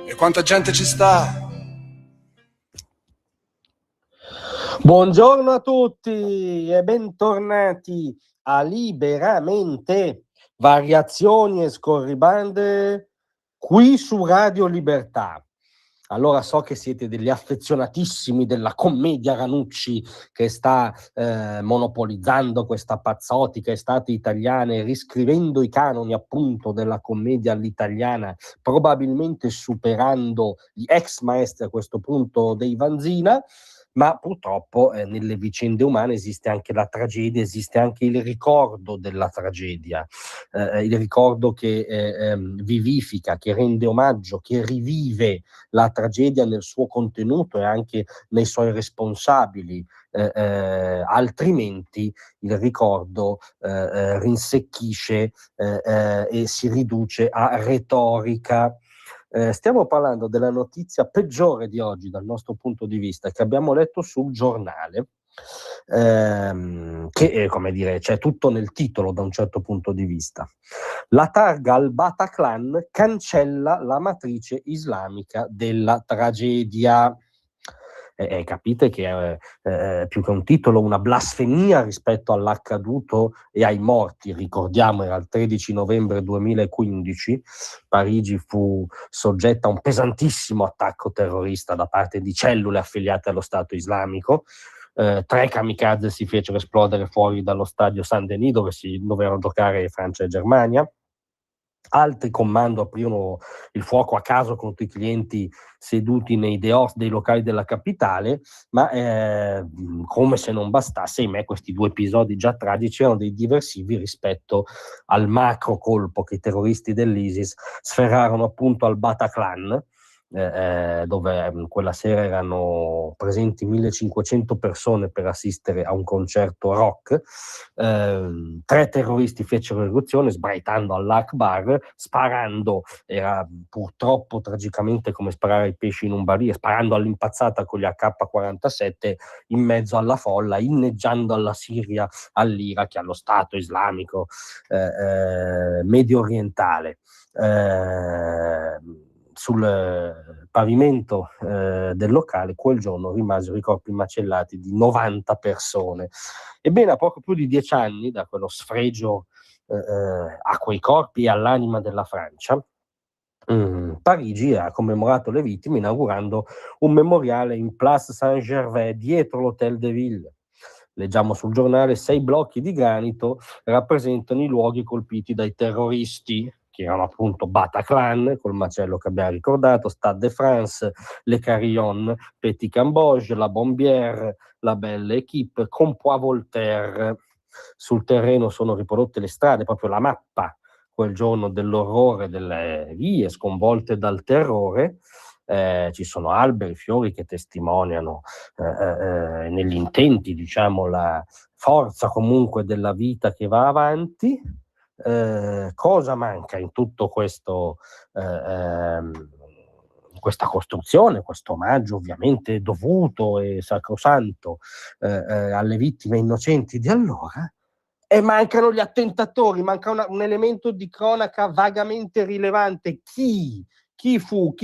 E quanta gente ci sta? Buongiorno a tutti e bentornati a Liberamente, variazioni e scorribande qui su Radio Libertà. Allora, so che siete degli affezionatissimi della commedia Ranucci che sta monopolizzando questa pazzotica estate italiana e riscrivendo i canoni appunto della commedia all'italiana, probabilmente superando gli ex maestri a questo punto dei Vanzina. Ma purtroppo nelle vicende umane esiste anche la tragedia, esiste anche il ricordo della tragedia, il ricordo che vivifica, che rende omaggio, che rivive la tragedia nel suo contenuto e anche nei suoi responsabili. Altrimenti il ricordo rinsecchisce e si riduce a retorica. Stiamo parlando della notizia peggiore di oggi dal nostro punto di vista, che abbiamo letto sul giornale, che come dire, c'è tutto nel titolo da un certo punto di vista. La targa al Bataclan cancella la matrice islamica della tragedia. Capite che è più che un titolo una blasfemia rispetto all'accaduto e ai morti. Ricordiamo, era il 13 novembre 2015, Parigi fu soggetta a un pesantissimo attacco terrorista da parte di cellule affiliate allo Stato Islamico. 3 kamikaze si fecero esplodere fuori dallo stadio Saint-Denis dove si dovevano giocare Francia e Germania. Altri comando aprirono il fuoco a caso contro i clienti seduti nei deos dei locali della capitale, ma come se non bastasse, ahimè, questi 2 episodi già tragici erano dei diversivi rispetto al macro colpo che i terroristi dell'ISIS sferrarono appunto al Bataclan, dove quella sera erano presenti 1500 persone per assistere a un concerto rock. 3 terroristi fecero irruzione sbraitando all'Akbar, sparando, era purtroppo tragicamente come sparare ai pesci in un barile, sparando all'impazzata con gli AK-47 in mezzo alla folla, inneggiando alla Siria, all'Iraq, allo Stato islamico medio orientale. Sul pavimento del locale quel giorno rimasero i corpi macellati di 90 persone. Ebbene, a poco più di 10 anni da quello sfregio a quei corpi e all'anima della Francia, Parigi ha commemorato le vittime inaugurando un memoriale in Place Saint-Gervais dietro l'Hôtel de Ville. Leggiamo sul giornale: 6 blocchi di granito rappresentano i luoghi colpiti dai terroristi, che erano appunto Bataclan, col macello che abbiamo ricordato, Stade de France, Le Carillon, Petit Cambodge, La Bombière, La Belle Équipe, Compois Voltaire. Sul terreno sono riprodotte le strade, proprio la mappa quel giorno dell'orrore, delle vie sconvolte dal terrore. Ci sono alberi, fiori che testimoniano negli intenti, diciamo, la forza comunque della vita che va avanti. Cosa manca in tutto questo, questa costruzione, questo omaggio ovviamente dovuto e sacrosanto alle vittime innocenti di allora? E mancano gli attentatori, manca un elemento di cronaca vagamente rilevante. Chi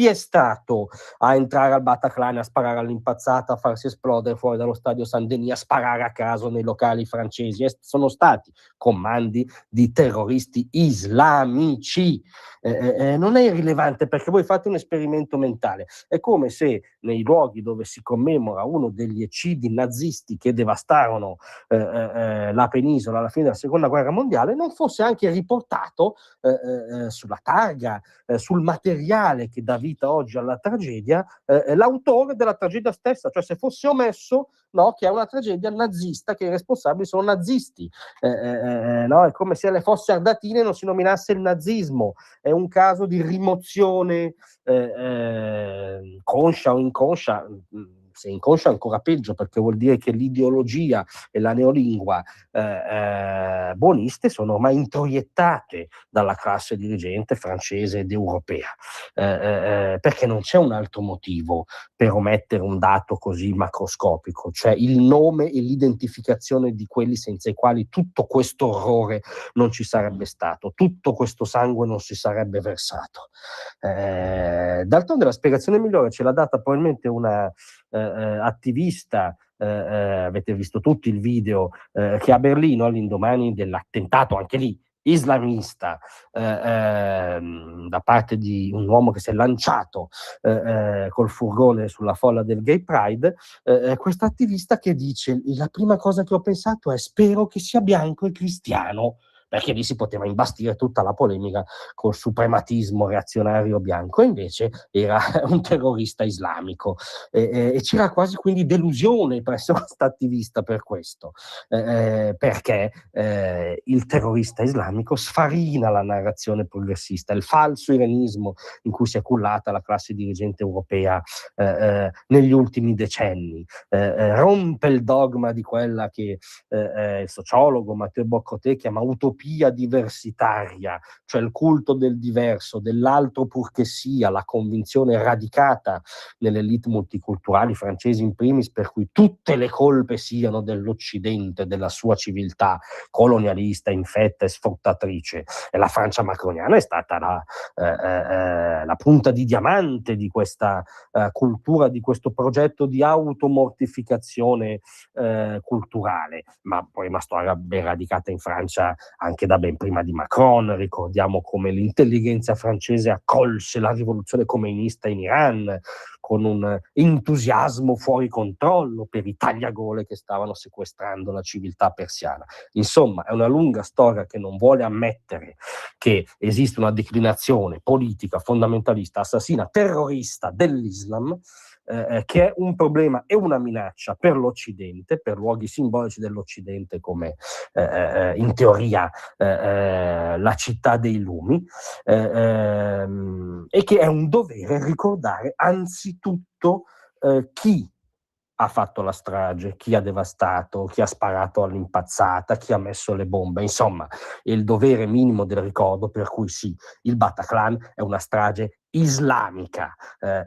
è stato a entrare al Bataclan, a sparare all'impazzata, a farsi esplodere fuori dallo stadio Saint-Denis, a sparare a caso nei locali francesi? Sono stati comandi di terroristi islamici. Non è irrilevante, perché voi fate un esperimento mentale. È come se nei luoghi dove si commemora uno degli eccidi nazisti che devastarono la penisola alla fine della seconda guerra mondiale non fosse anche riportato sulla targa, sul materiale che dà vita oggi alla tragedia, l'autore della tragedia stessa, cioè se fosse omesso, no, che è una tragedia nazista, che i responsabili sono nazisti, no? È come se alle Fosse Ardeatine non si nominasse il nazismo. È un caso di rimozione conscia o inconscia. Se inconscia ancora peggio, perché vuol dire che l'ideologia e la neolingua buoniste sono ormai introiettate dalla classe dirigente francese ed europea, perché non c'è un altro motivo per omettere un dato così macroscopico, cioè il nome e l'identificazione di quelli senza i quali tutto questo orrore non ci sarebbe stato, tutto questo sangue non si sarebbe versato. D'altronde la spiegazione migliore ce l'ha data probabilmente una attivista, avete visto tutti il video, che a Berlino, all'indomani dell'attentato, anche lì islamista, da parte di un uomo che si è lanciato col furgone sulla folla del Gay Pride, questa attivista che dice: la prima cosa che ho pensato è spero che sia bianco e cristiano, perché lì si poteva imbastire tutta la polemica col suprematismo reazionario bianco, e invece era un terrorista islamico, e c'era quasi quindi delusione presso questa attivista per questo, perché il terrorista islamico sfarina la narrazione progressista, il falso iranismo in cui si è cullata la classe dirigente europea negli ultimi decenni, rompe il dogma di quella che il sociologo Matteo Boccotè chiama utopia diversitaria, cioè il culto del diverso, dell'altro purché sia, la convinzione radicata nelle elite multiculturali francesi in primis, per cui tutte le colpe siano dell'Occidente, della sua civiltà colonialista, infetta e sfruttatrice. E la Francia macroniana è stata la punta di diamante di questa cultura, di questo progetto di automortificazione culturale, ma poi è una storia ben radicata in Francia anche da ben prima di Macron. Ricordiamo come l'intelligenza francese accolse la rivoluzione comunista in Iran con un entusiasmo fuori controllo per i tagliagole che stavano sequestrando la civiltà persiana. Insomma, è una lunga storia che non vuole ammettere che esiste una declinazione politica, fondamentalista, assassina, terrorista dell'Islam, che è un problema e una minaccia per l'Occidente, per luoghi simbolici dell'Occidente come in teoria la città dei lumi, e che è un dovere ricordare anzitutto chi ha fatto la strage, chi ha devastato, chi ha sparato all'impazzata, chi ha messo le bombe, insomma, è il dovere minimo del ricordo, per cui sì, il Bataclan è una strage islamica,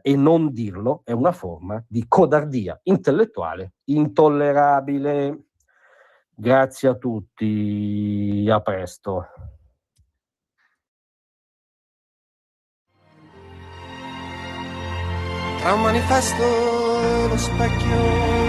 e non dirlo è una forma di codardia intellettuale intollerabile. Grazie a tutti, a presto. Tra un manifesto e lo specchio